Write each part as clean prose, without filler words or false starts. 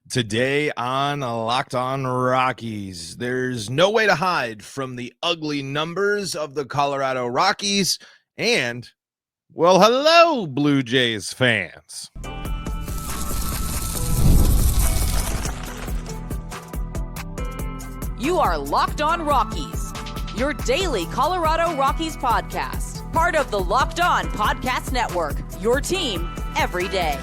Today on Locked On Rockies, there's no way to hide from the ugly numbers of the Colorado Rockies. And, well, hello, Blue Jays fans. You are Locked On Rockies, your daily Colorado Rockies podcast. Part of the Locked On Podcast Network, your team every day.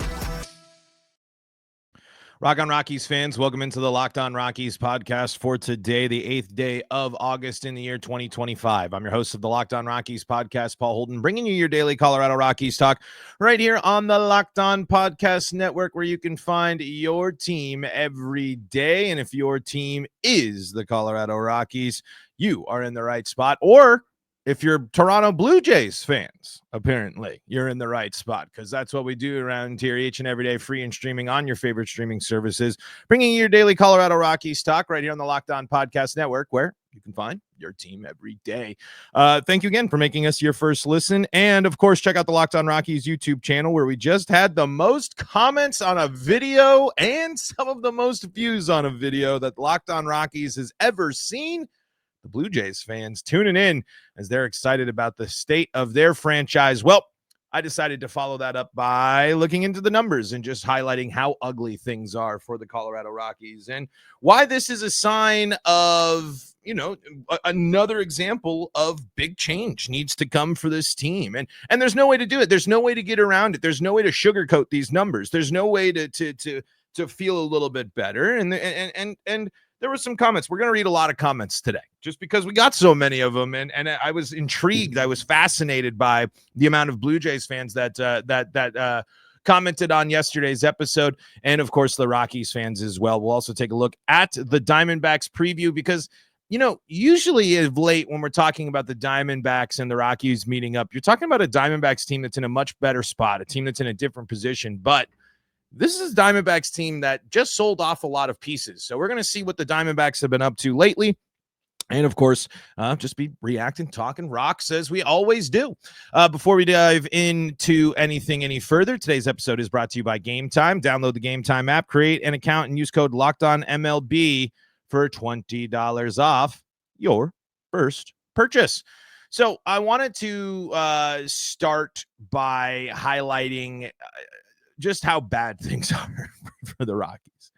Rock on Rockies fans, welcome into the Locked On Rockies podcast for today, the 8th day of August in the year 2025. I'm your host of the Locked On Rockies podcast, Paul Holden, bringing you your daily Colorado Rockies talk right here on the Locked On Podcast Network, where you can find your team every day. And if your team is the Colorado Rockies, you are in the right spot. Or if you're Toronto Blue Jays fans, apparently you're in the right spot, because that's what we do around here each and every day, free and streaming on your favorite streaming services, bringing you your daily Colorado Rockies talk right here on the Locked On Podcast Network, where you can find your team every day. Thank you again for making us your first listen. And of course, check out the Locked On Rockies YouTube channel, where we just had the most comments on a video and some of the most views on a video that Locked On Rockies has ever seen. The Blue Jays fans tuning in as they're excited about the state of their franchise. Well, I decided to follow that up by looking into the numbers and just highlighting how ugly things are for the Colorado Rockies and why this is a sign of, another example of big change needs to come for this team. And there's no way to do it. There's no way to get around it. There's no way to sugarcoat these numbers. There's no way to feel a little bit better. And there were some comments. We're going to read a lot of comments today just because we got so many of them. And I was intrigued. I was fascinated by the amount of Blue Jays fans that commented on yesterday's episode. And of course, the Rockies fans as well. We'll also take a look at the Diamondbacks preview because, usually of late when we're talking about the Diamondbacks and the Rockies meeting up, you're talking about a Diamondbacks team that's in a much better spot, a team that's in a different position. But this is Diamondbacks team that just sold off a lot of pieces. So we're going to see what the Diamondbacks have been up to lately. And of course, just be reacting, talking rocks as we always do. Before we dive into anything any further, today's episode is brought to you by Gametime. Download the Gametime app, create an account, and use code LOCKEDONMLB for $20 off your first purchase. So I wanted to start by highlighting just how bad things are for the Rockies.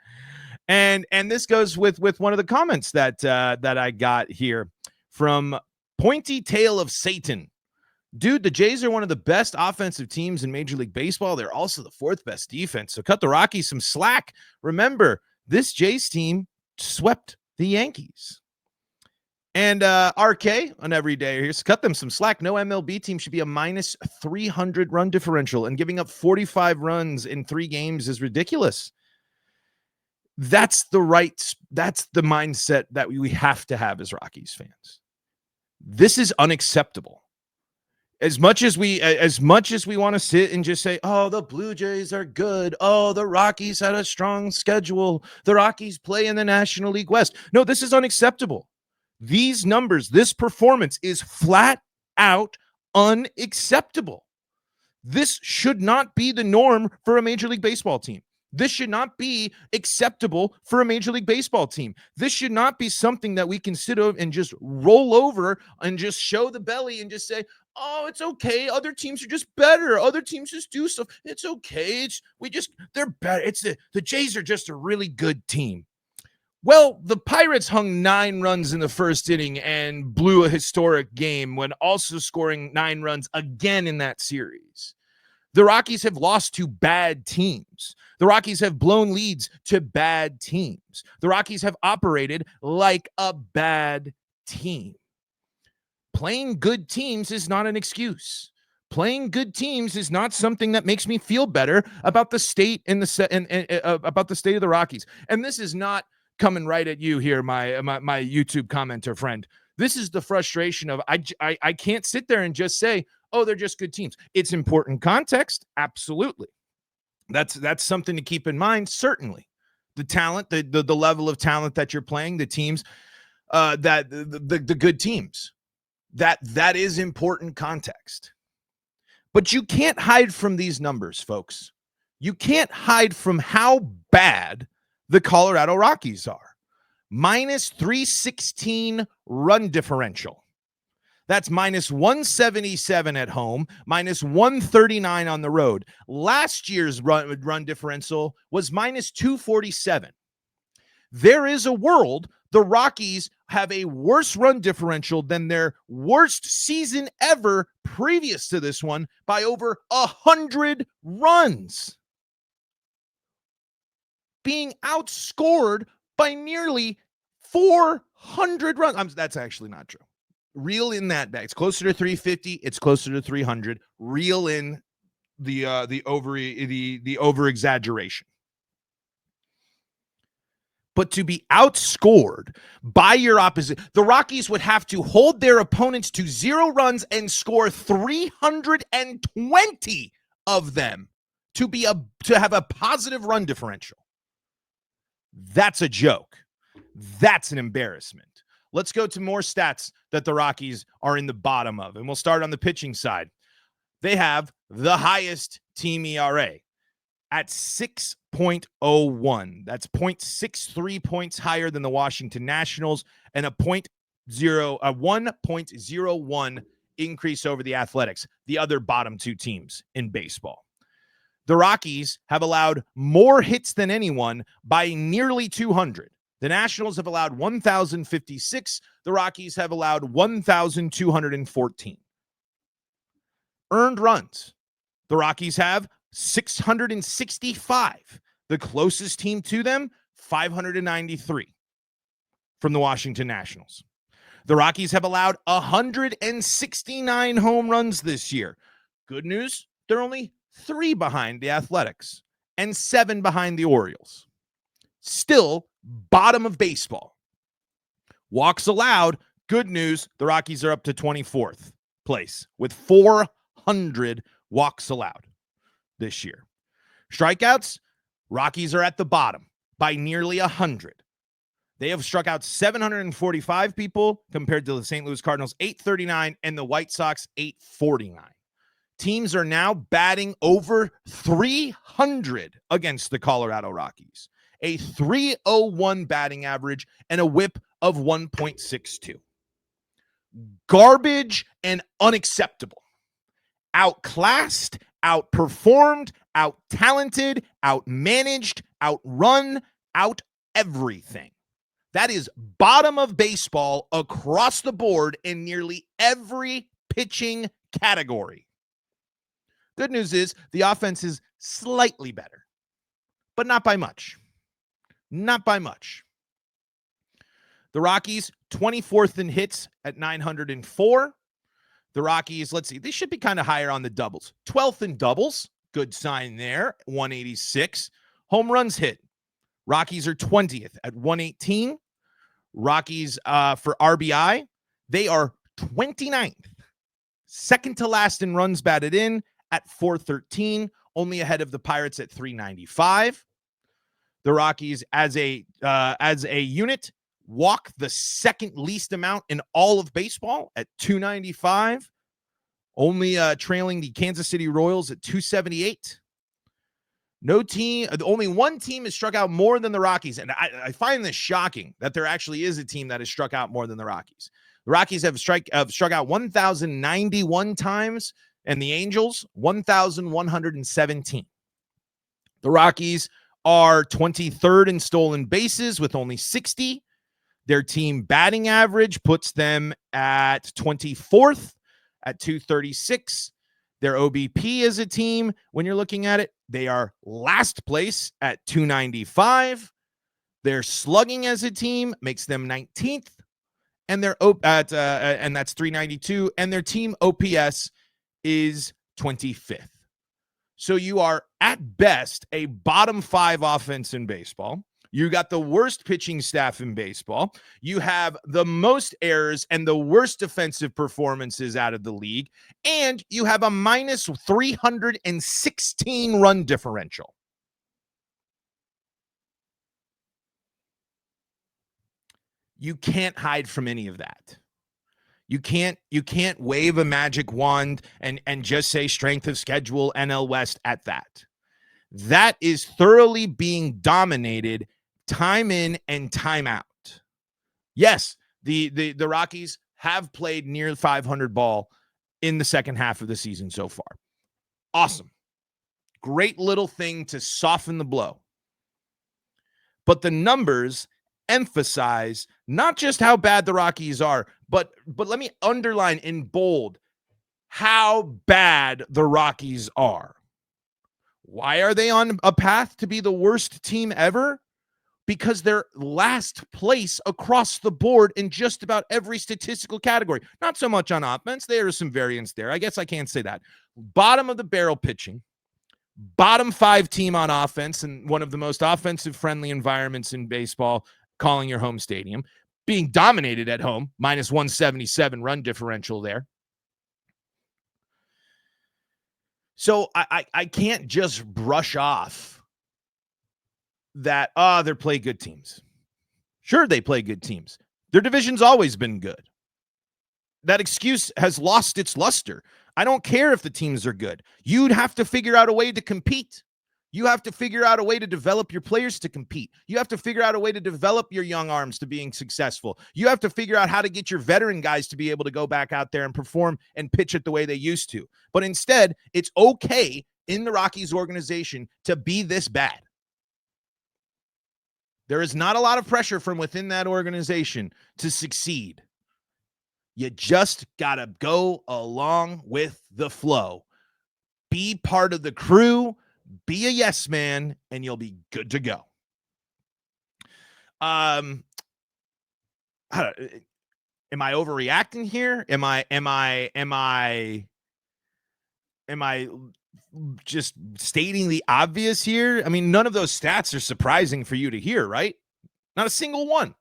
And this goes with one of the comments that I got here from Pointy Tail of Satan. Dude, the Jays are one of the best offensive teams in Major League Baseball. They're also the fourth best defense. So cut the Rockies some slack. Remember, this Jays team swept the Yankees. And RK on every day here, so cut them some slack. No MLB team should be a minus 300 run differential, and giving up 45 runs in 3 games is ridiculous. That's the mindset that we have to have as Rockies fans. This is unacceptable. As much as we want to sit and just say, oh, the Blue Jays are good. Oh, the Rockies had a strong schedule. The Rockies play in the National League West. No, this is unacceptable. These numbers, this performance is flat out unacceptable. This should not be the norm for a Major League Baseball team. This should not be acceptable for a Major League Baseball team. This should not be something that we can sit over and just roll over and just show the belly and just say, oh, it's okay. Other teams are just better. Other teams just do stuff. It's okay. They're better. The Jays are just a really good team. Well, the Pirates hung 9 runs in the first inning and blew a historic game when also scoring 9 runs again in that series. The Rockies have lost to bad teams. The Rockies have blown leads to bad teams. The Rockies have operated like a bad team. Playing good teams is not an excuse. Playing good teams is not something that makes me feel better about the state about the state of the Rockies. And this is not coming right at you here, my YouTube commenter friend. This is the frustration of I can't sit there and just say, oh, they're just good teams. It's important context. Absolutely. That's something to keep in mind. Certainly. The talent, the level of talent that you're playing, the teams, the good teams. That is important context. But you can't hide from these numbers, folks. You can't hide from how bad the Colorado Rockies are. Minus 316 run differential. That's minus 177 at home, minus 139 on the road. Last year's run differential was minus 247. There is a world the Rockies have a worse run differential than their worst season ever previous to this one by over 100 runs. Being outscored by nearly 400 runs. That's actually not true. Reel in that back. It's closer to 350. It's closer to 300. Reel in the over exaggeration. But to be outscored by your opposite, the Rockies would have to hold their opponents to 0 runs and score 320 of them to have a positive run differential. That's a joke. That's an embarrassment. Let's go to more stats that the Rockies are in the bottom of, and we'll start on the pitching side. They have the highest team ERA at 6.01. That's 0.63 points higher than the Washington Nationals and a 1.01 increase over the Athletics, the other bottom 2 teams in baseball. The Rockies have allowed more hits than anyone by nearly 200. The Nationals have allowed 1,056. The Rockies have allowed 1,214. Earned runs. The Rockies have 665. The closest team to them, 593 from the Washington Nationals. The Rockies have allowed 169 home runs this year. Good news, they're only 3 behind the Athletics and 7 behind the Orioles. Still bottom of baseball. Walks allowed, good news, the Rockies are up to 24th place with 400 walks allowed this year. Strikeouts, Rockies are at the bottom by nearly 100. They have struck out 745 people compared to the St. Louis Cardinals 839 and the White Sox 849. Teams are now batting over 300 against the Colorado Rockies. A 301 batting average and a whip of 1.62. Garbage and unacceptable. Outclassed, outperformed, out-talented, out-managed, outrun, out everything. That is bottom of baseball across the board in nearly every pitching category. Good news is the offense is slightly better, but not by much. Not by much. The Rockies, 24th in hits at 904. The Rockies, let's see, they should be kind of higher on the doubles. 12th in doubles, good sign there, 186. Home runs hit. Rockies are 20th at 118. Rockies for RBI, they are 29th. Second to last in runs batted in at 413, only ahead of the Pirates at 395. The Rockies as a unit walk the second least amount in all of baseball at 295, only trailing the Kansas City Royals at 278. Only one team has struck out more than the Rockies, and I find this shocking that there actually is a team that has struck out more than the Rockies. The Rockies have struck out 1,091 times, and the Angels 1,117. The Rockies are 23rd in stolen bases with only 60. Their team batting average puts them at 24th at 236. Their OBP as a team, when you're looking at it, they are last place at 295. Their slugging as a team makes them 19th, and and that's 392. And their team OPS is 25th. So you are at best a bottom 5 offense in baseball. You got the worst pitching staff in baseball. You have the most errors and the worst defensive performances out of the league. And you have a minus 316 run differential. You can't hide from any of that. You can't wave a magic wand and just say strength of schedule NL West at that. that is thoroughly being dominated time in and time out. Yes, the Rockies have played near 500 ball in the second half of the season so far. Awesome. Great little thing to soften the blow. But the numbers emphasize not just how bad the Rockies are, but let me underline in bold how bad the Rockies are. Why are they on a path to be the worst team ever? Because they're last place across the board in just about every statistical category. Not so much on offense. There is some variance there. I guess I can't say that. Bottom of the barrel pitching. Bottom 5 team on offense and one of the most offensive-friendly environments in baseball, calling your home stadium. Being dominated at home, minus 177 run differential there. So I can't just brush off that, they play good teams. Sure, they play good teams. Their division's always been good. That excuse has lost its luster. I don't care if the teams are good. You'd have to figure out a way to compete. You have to figure out a way to develop your players to compete. You have to figure out a way to develop your young arms to being successful. You have to figure out how to get your veteran guys to be able to go back out there and perform and pitch it the way they used to. But instead, it's okay in the Rockies organization to be this bad. There is not a lot of pressure from within that organization to succeed. You just got to go along with the flow. Be part of the crew. Be a yes man, and you'll be good to go. Am I overreacting here? Am I just stating the obvious here? I mean, none of those stats are surprising for you to hear, right? Not a single one.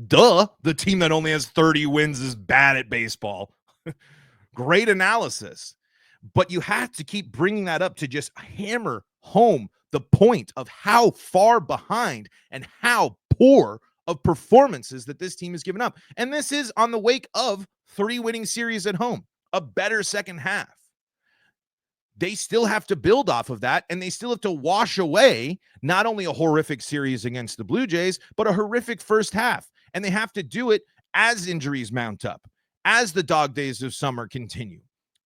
Duh, the team that only has 30 wins is bad at baseball. Great analysis. But you have to keep bringing that up to just hammer home the point of how far behind and how poor of performances that this team has given up. And this is on the wake of 3 winning series at home, a better second half. They still have to build off of that, and they still have to wash away not only a horrific series against the Blue Jays, but a horrific first half. And they have to do it as injuries mount up, as the dog days of summer continue,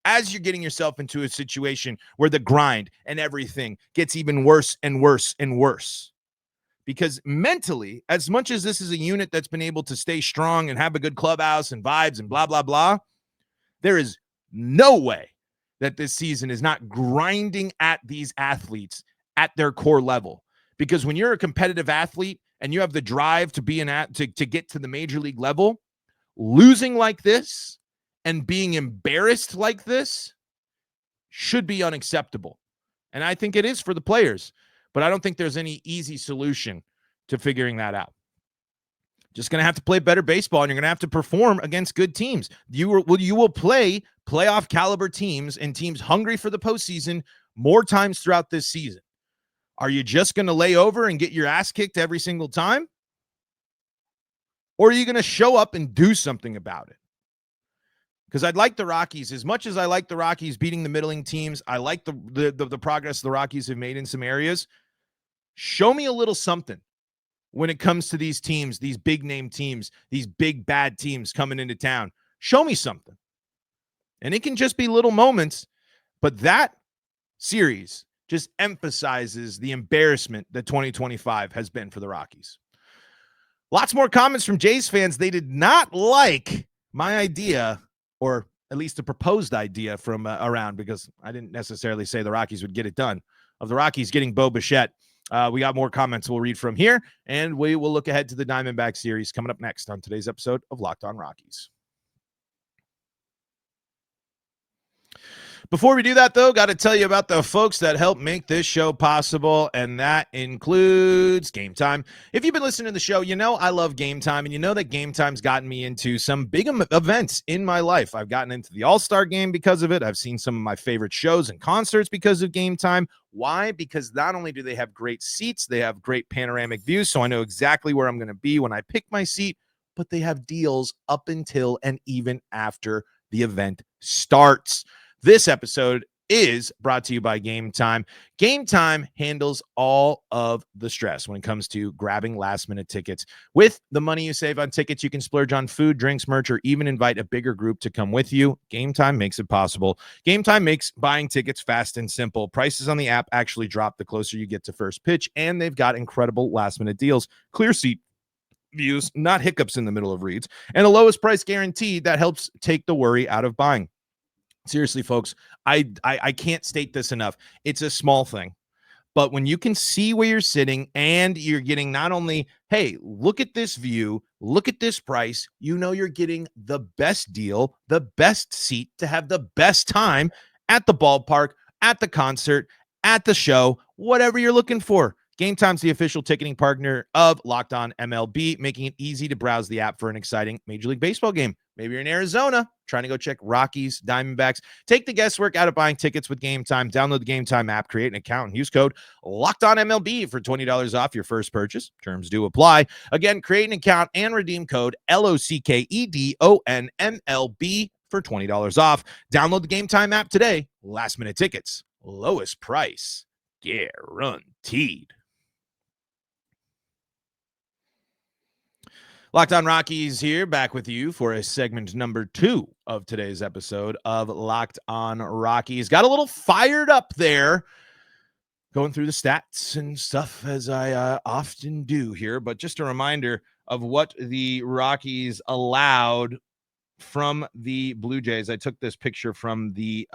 as you're getting yourself into a situation where the grind and everything gets even worse and worse and worse. Because mentally, as much as this is a unit that's been able to stay strong and have a good clubhouse and vibes and blah, blah, blah, there is no way that this season is not grinding at these athletes at their core level. Because when you're a competitive athlete and you have the drive to be to get to the major league level, losing like this and being embarrassed like this should be unacceptable. And I think it is for the players, but I don't think there's any easy solution to figuring that out. Just going to have to play better baseball, and you're going to have to perform against good teams. You will play playoff caliber teams and teams hungry for the postseason more times throughout this season. Are you just going to lay over and get your ass kicked every single time? Or are you going to show up and do something about it? Because I'd like the Rockies, as much as I like the Rockies beating the middling teams, I like the progress the Rockies have made in some areas. Show me a little something when it comes to these teams, these big name teams, these big bad teams coming into town. Show me something. And it can just be little moments, but that series just emphasizes the embarrassment that 2025 has been for the Rockies. Lots more comments from Jays fans. They did not like my idea, or at least a proposed idea from around, because I didn't necessarily say the Rockies would get it done, of the Rockies getting Bo Bichette. We got more comments we'll read from here, and we will look ahead to the Diamondback series coming up next on today's episode of Locked On Rockies. Before we do that, though, got to tell you about the folks that help make this show possible, and that includes Gametime. If you've been listening to the show, you know I love Gametime, and you know that Gametime's gotten me into some big events in my life. I've gotten into the All-Star Game because of it. I've seen some of my favorite shows and concerts because of Gametime. Why? Because not only do they have great seats, they have great panoramic views, so I know exactly where I'm going to be when I pick my seat, but they have deals up until and even after the event starts. This episode is brought to you by Gametime. Gametime handles all of the stress when it comes to grabbing last-minute tickets. With the money you save on tickets, you can splurge on food, drinks, merch, or even invite a bigger group to come with you. Gametime makes it possible. Gametime makes buying tickets fast and simple. Prices on the app actually drop the closer you get to first pitch, and they've got incredible last-minute deals. Clear seat views, not hiccups in the middle of reads, and the lowest price guarantee that helps take the worry out of buying. Seriously, folks, I can't state this enough. It's a small thing, but when you can see where you're sitting and you're getting not only, hey, look at this view, look at this price, you know you're getting the best deal, the best seat to have the best time at the ballpark, at the concert, at the show, whatever you're looking for. Gametime's the official ticketing partner of Locked On MLB, making it easy to browse the app for an exciting Major League Baseball game. Maybe you're in Arizona trying to go check Rockies, Diamondbacks. Take the guesswork out of buying tickets with Gametime. Download the Gametime app, create an account, and use code LOCKEDONMLB for $20 off your first purchase. Terms do apply. Again, create an account and redeem code LOCKEDONMLB for $20 off. Download the Gametime app today. Last minute tickets, lowest price, guaranteed. Locked On Rockies here, back with you for a segment number 2 of today's episode of Locked On Rockies. Got a little fired up there going through the stats and stuff, as I often do here, but just a reminder of what the Rockies allowed from the Blue Jays. I took this picture from the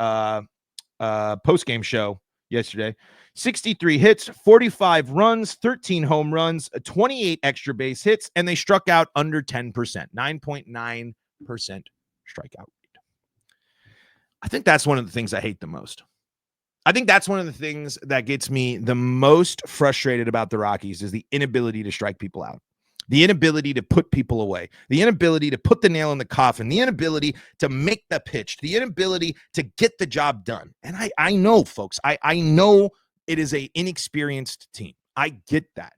post-game show yesterday. 63 hits, 45 runs, 13 home runs, 28 extra base hits, and they struck out under 10%, 9.9% strikeout rate. I think that's one of the things I hate the most. I think that's one of the things that gets me the most frustrated about the Rockies is the inability to strike people out. The inability to put people away, the inability to put the nail in the coffin, the inability to make the pitch, the inability to get the job done. And I know, folks, I know it is an inexperienced team. I get that.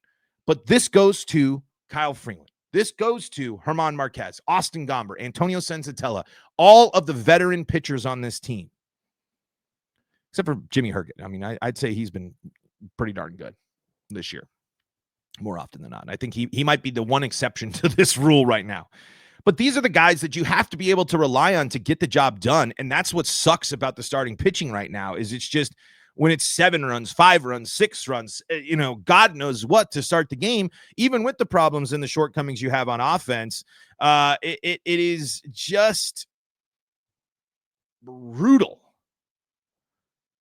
But this goes to Kyle Freeland. This goes to German Marquez, Austin Gomber, Antonio Senzatella, all of the veteran pitchers on this team, except for Jimmy Herget. I mean, I'd say he's been pretty darn good this year, more often than not. I think he might be the one exception to this rule right now. But these are the guys that you have to be able to rely on to get the job done. And that's what sucks about the starting pitching right now is it's just when it's 7 runs, 5 runs, 6 runs, God knows what to start the game, even with the problems and the shortcomings you have on offense. It is just brutal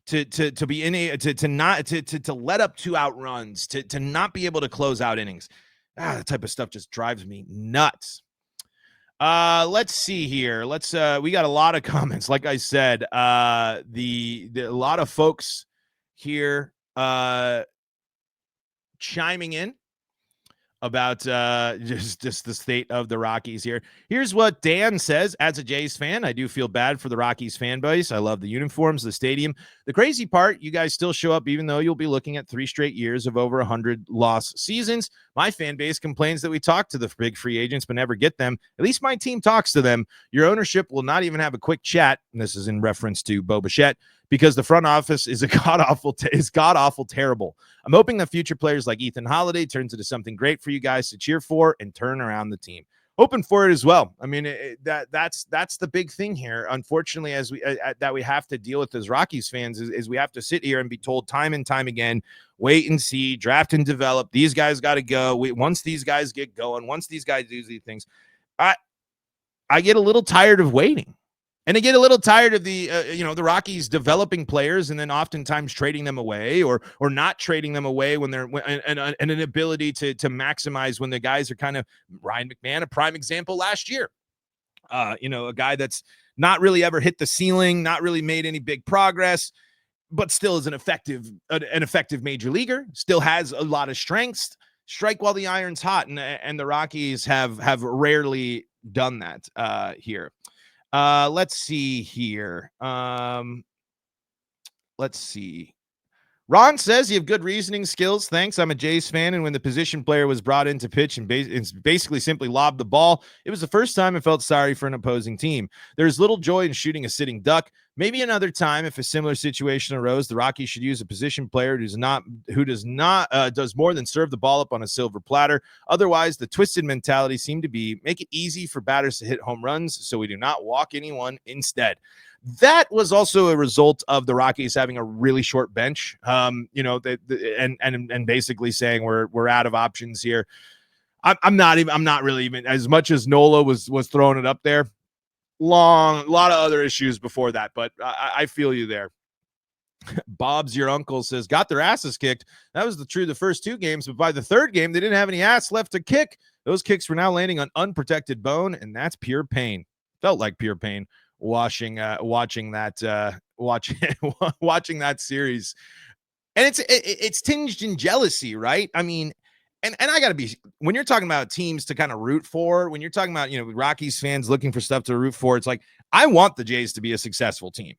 to be in a to let up 2 out runs, to not be able to close out innings. That type of stuff just drives me nuts. Let's see here. We got a lot of comments. Like I said, a lot of folks here chiming in about just the state of the Rockies here. Here's what Dan says. As a Jays fan, I do feel bad for the Rockies fan base. I love the uniforms, the stadium. The crazy part, you guys still show up even though you'll be looking at 3 straight years of over 100 loss seasons. My fan base complains that we talk to the big free agents but never get them. At least my team talks to them. Your ownership will not even have a quick chat, and this is in reference to Bo Bichette, because the front office is god-awful terrible. I'm hoping that future players like Ethan Holiday turns into something great for you guys to cheer for and turn around the team. Hoping for it as well. I mean, that's the big thing here. Unfortunately, as that we have to deal with as Rockies fans is we have to sit here and be told time and time again, wait and see, draft and develop. These guys got to go. Once these guys get going, once these guys do these things, I get a little tired of waiting. And I get a little tired of the Rockies developing players and then oftentimes trading them away or not trading them away when they're and an ability to maximize when the guys are kind of Ryan McMahon, a prime example last year. A guy that's not really ever hit the ceiling, not really made any big progress, but still is an effective major leaguer, still has a lot of strengths, strike while the iron's hot. And the Rockies have rarely done that here. Let's see here. Let's see. Ron says you have good reasoning skills. Thanks. I'm a Jays fan, and when the position player was brought in to pitch and basically simply lobbed the ball, it was the first time I felt sorry for an opposing team. There's little joy in shooting a sitting duck. Maybe another time, if a similar situation arose, the Rockies should use a position player who does more than serve the ball up on a silver platter. Otherwise, the twisted mentality seemed to be make it easy for batters to hit home runs, so we do not walk anyone instead. That was also a result of the Rockies having a really short bench, and basically saying we're out of options here. I'm not really even, as much as Nola was throwing it up there. A lot of other issues before that, but I feel you there. Bob's your uncle says got their asses kicked. That was true the first two games, but by the third game they didn't have any ass left to kick. Those kicks were now landing on unprotected bone, and that's pure pain. Felt like pure pain watching that series. And it's tinged in jealousy, right? I mean, and I gotta be, when you're talking about teams to kind of root for, when you're talking about, Rockies fans looking for stuff to root for, it's like, I want the Jays to be a successful team.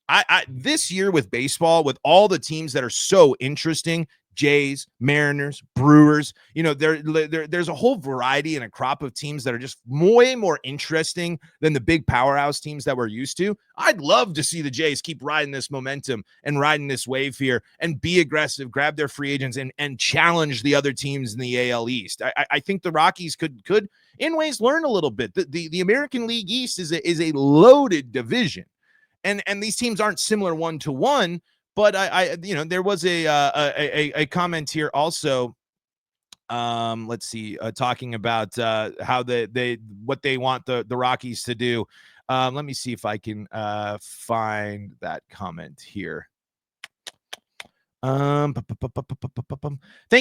I this year with baseball, with all the teams that are so interesting, Jays, Mariners, Brewers, there's a whole variety and a crop of teams that are just way more interesting than the big powerhouse teams that we're used to. I'd love to see the Jays keep riding this momentum and riding this wave here and be aggressive, grab their free agents and challenge the other teams in the AL East. I think the Rockies could in ways learn a little bit. The American League East is a loaded division. And these teams aren't similar one to one, but there was a comment here also. Let's see, talking about how what they want the Rockies to do. Let me see if I can find that comment here. Thank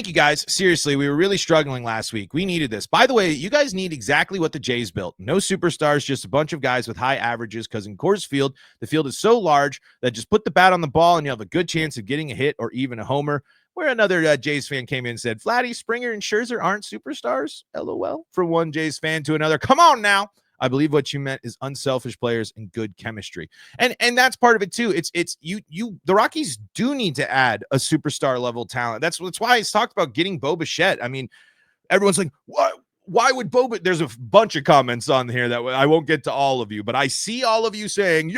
you guys. Seriously, we were really struggling last week. We needed this. By the way, you guys need exactly what the Jays built. No superstars, just a bunch of guys with high averages, because in Coors Field, the field is so large that just put the bat on the ball and you have a good chance of getting a hit or even a homer. Where another Jays fan came in and said, Vladdy, Springer, and Scherzer aren't superstars? LOL. From one Jays fan to another. Come on now. I believe what you meant is unselfish players and good chemistry. And that's part of it too. It's the Rockies do need to add a superstar level talent. That's why it's talked about getting Bo Bichette. I mean, everyone's like, what? Why would Boba? There's a bunch of comments on here that I won't get to all of you, but I see all of you saying,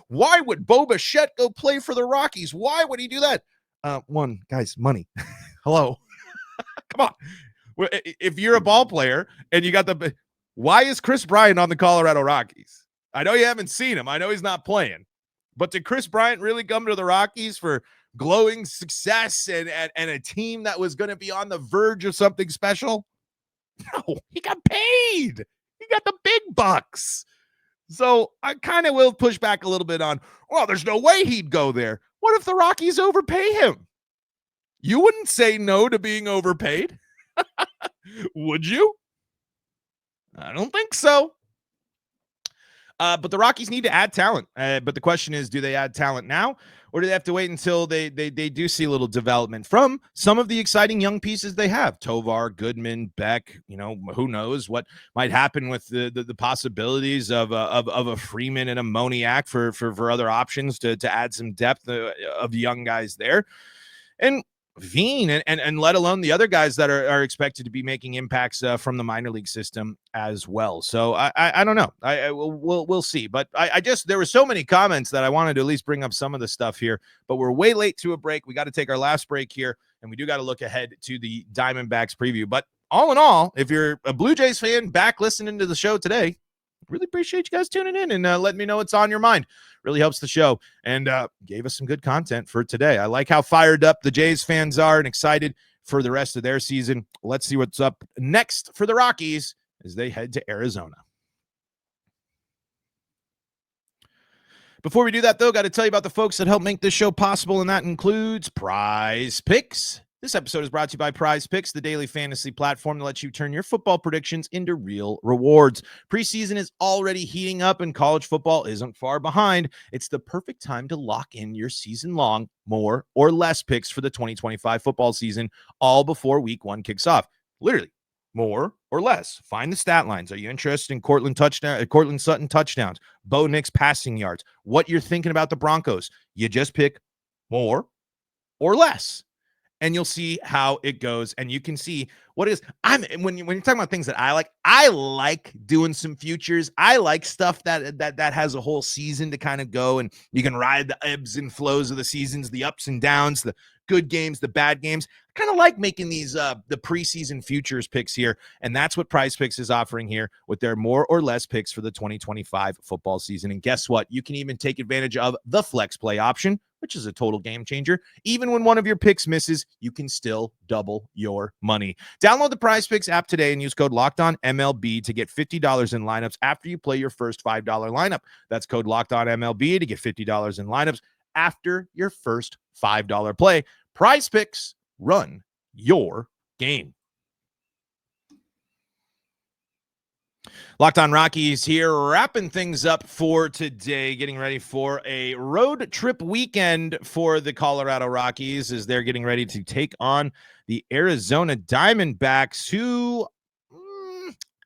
why would Bo Bichette go play for the Rockies? Why would he do that? One, guys, money. Hello. Come on. If you're a ball player and you got why is Chris Bryant on the Colorado Rockies? I know you haven't seen him. I know he's not playing. But did Chris Bryant really come to the Rockies for glowing success and a team that was going to be on the verge of something special? No, he got paid. He got the big bucks. So I kind of will push back a little bit on, well, there's no way he'd go there. What if the Rockies overpay him? You wouldn't say no to being overpaid? Would you? I don't think so. But the Rockies need to add talent. But the question is, do they add talent now, or do they have to wait until they do see a little development from some of the exciting young pieces they have? Tovar, Goodman, Beck, who knows what might happen with the possibilities of a Freeman and a Moniak for other options to add some depth of young guys there. And Veen and let alone the other guys that are expected to be making impacts from the minor league system as well. So I don't know. We'll see. But there were so many comments that I wanted to at least bring up some of the stuff here. But we're way late to a break. We got to take our last break here, and we do got to look ahead to the Diamondbacks preview. But all in all, if you're a Blue Jays fan back listening to the show today, really appreciate you guys tuning in and letting me know what's on your mind. Really helps the show, and gave us some good content for today. I like how fired up the Jays fans are and excited for the rest of their season. Let's see what's up next for the Rockies as they head to Arizona. Before we do that, though, got to tell you about the folks that help make this show possible, and that includes PrizePicks. This episode is brought to you by PrizePicks, the daily fantasy platform that lets you turn your football predictions into real rewards. Preseason is already heating up, and college football isn't far behind. It's the perfect time to lock in your season-long, more or less picks for the 2025 football season, all before Week 1 kicks off. Literally, more or less. Find the stat lines. Are you interested in Cortland Sutton touchdowns, Bo Nix passing yards, what you're thinking about the Broncos? You just pick more or less. And you'll see how it goes, and you can see what is. When you're talking about things that I like doing some futures. I like stuff that has a whole season to kind of go, and you can ride the ebbs and flows of the seasons, the ups and downs, the good games, the bad games. I kind of like making these the preseason futures picks here, and that's what PrizePicks is offering here with their more or less picks for the 2025 football season. And guess what? You can even take advantage of the flex play option, which is a total game changer. Even when one of your picks misses, you can still double your money. Download the PrizePicks app today and use code LOCKEDONMLB to get $50 in lineups after you play your first $5 lineup. That's code LOCKEDONMLB to get $50 in lineups after your first $5 play. PrizePicks, run your game. Locked On Rockies here, wrapping things up for today, getting ready for a road trip weekend for the Colorado Rockies as they're getting ready to take on the Arizona Diamondbacks, who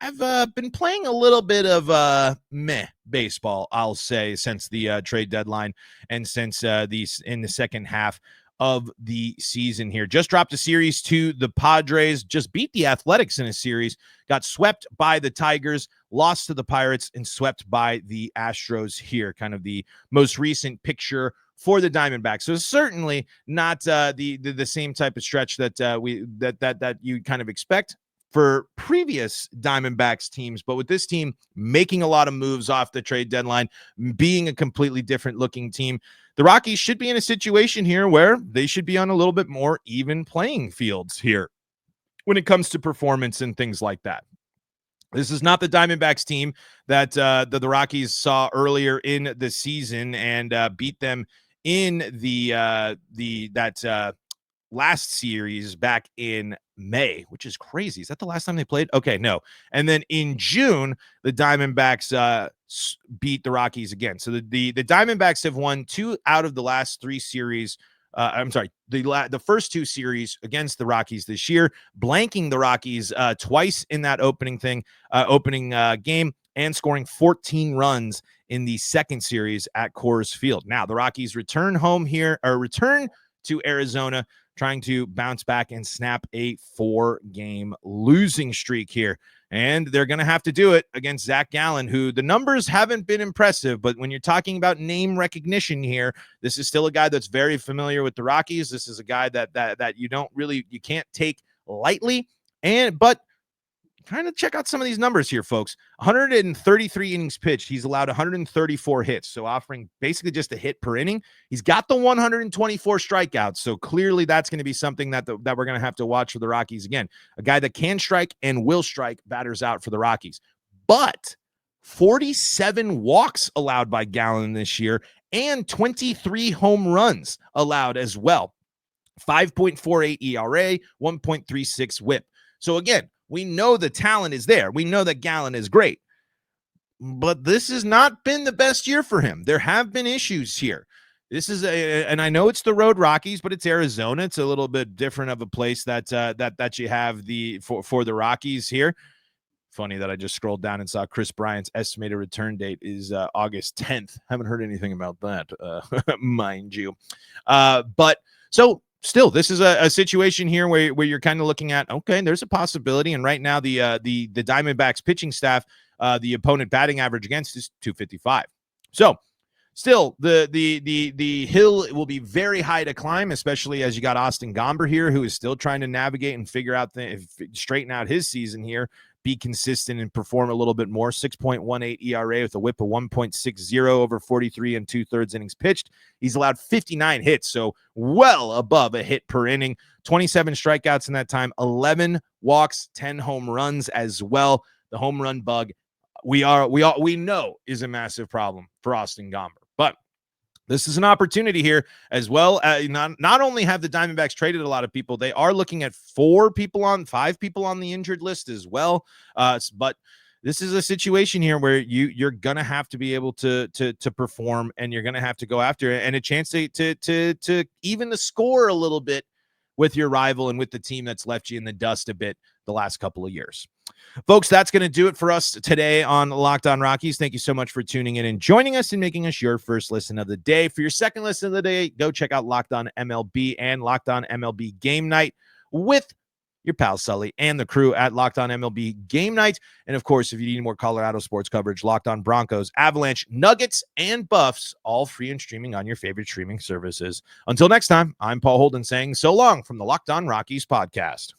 have been playing a little bit of meh baseball, I'll say, since the trade deadline and since in the second half of the season here. Just dropped a series to the Padres, just beat the Athletics in a series, got swept by the Tigers, lost to the Pirates, and swept by the Astros here. Kind of the most recent picture for the Diamondbacks. So certainly not the same type of stretch that you kind of expect for previous Diamondbacks teams, but with this team making a lot of moves off the trade deadline, being a completely different looking team, the Rockies should be in a situation here where they should be on a little bit more even playing fields here when it comes to performance and things like that. This is not the Diamondbacks team that the Rockies saw earlier in the season and beat them in that last series back in May, which is crazy. Is that the last time they played? Okay, no. And then in June, the Diamondbacks beat the Rockies again. So the Diamondbacks have won 2 out of the last 3 series. The first 2 series against the Rockies this year, blanking the Rockies twice in that opening game and scoring 14 runs in the second series at Coors Field. Now the Rockies return to Arizona, trying to bounce back and snap a 4-game losing streak here. And they're going to have to do it against Zach Gallen, who the numbers haven't been impressive, but when you're talking about name recognition here, this is still a guy that's very familiar with the Rockies. This is a guy that you can't take lightly. But kind of check out some of these numbers here, folks. 133 innings pitched. He's allowed 134 hits, so offering basically just a hit per inning. He's got the 124 strikeouts, so clearly that's going to be something that we're going to have to watch for the Rockies. Again, a guy that can strike and will strike batters out for the Rockies. But 47 walks allowed by Gallen this year and 23 home runs allowed as well. 5.48 ERA, 1.36 WHIP. So again, we know the talent is there. We know that Gallen is great. But this has not been the best year for him. There have been issues here. This is and I know it's the road Rockies, but it's Arizona. It's a little bit different of a place that you have for the Rockies here. Funny that I just scrolled down and saw Chris Bryant's estimated return date is August 10th. Haven't heard anything about that, mind you. But so still, this is a situation here where you're kind of looking at, okay, there's a possibility. And right now, the Diamondbacks pitching staff, the opponent batting average against is 255. So still, the hill will be very high to climb, especially as you got Austin Gomber here, who is still trying to navigate and figure out straighten out his season here, be consistent and perform a little bit more. 6.18 ERA with a WHIP of 1.60 over 43 and 2/3 innings pitched. He's allowed 59 hits, so well above a hit per inning. 27 strikeouts in that time, 11 walks, 10 home runs as well. The home run bug, we know is a massive problem for Austin Gomber. But this is an opportunity here as well. Not only have the Diamondbacks traded a lot of people, they are looking at 5 people on the injured list as well. But this is a situation here where you're going to have to be able to perform, and you're going to have to go after it, and a chance to even the score a little bit with your rival and with the team that's left you in the dust a bit the last couple of years. Folks, that's going to do it for us today on Locked On Rockies. Thank you so much for tuning in and joining us and making us your first listen of the day. For your second listen of the day, go check out Locked On MLB and Locked On MLB Game Night with your pal Sully and the crew at Locked On MLB Game Night. And of course, if you need more Colorado sports coverage, Locked On Broncos, Avalanche, Nuggets, and Buffs, all free and streaming on your favorite streaming services. Until next time, I'm Paul Holden saying so long from the Locked On Rockies podcast.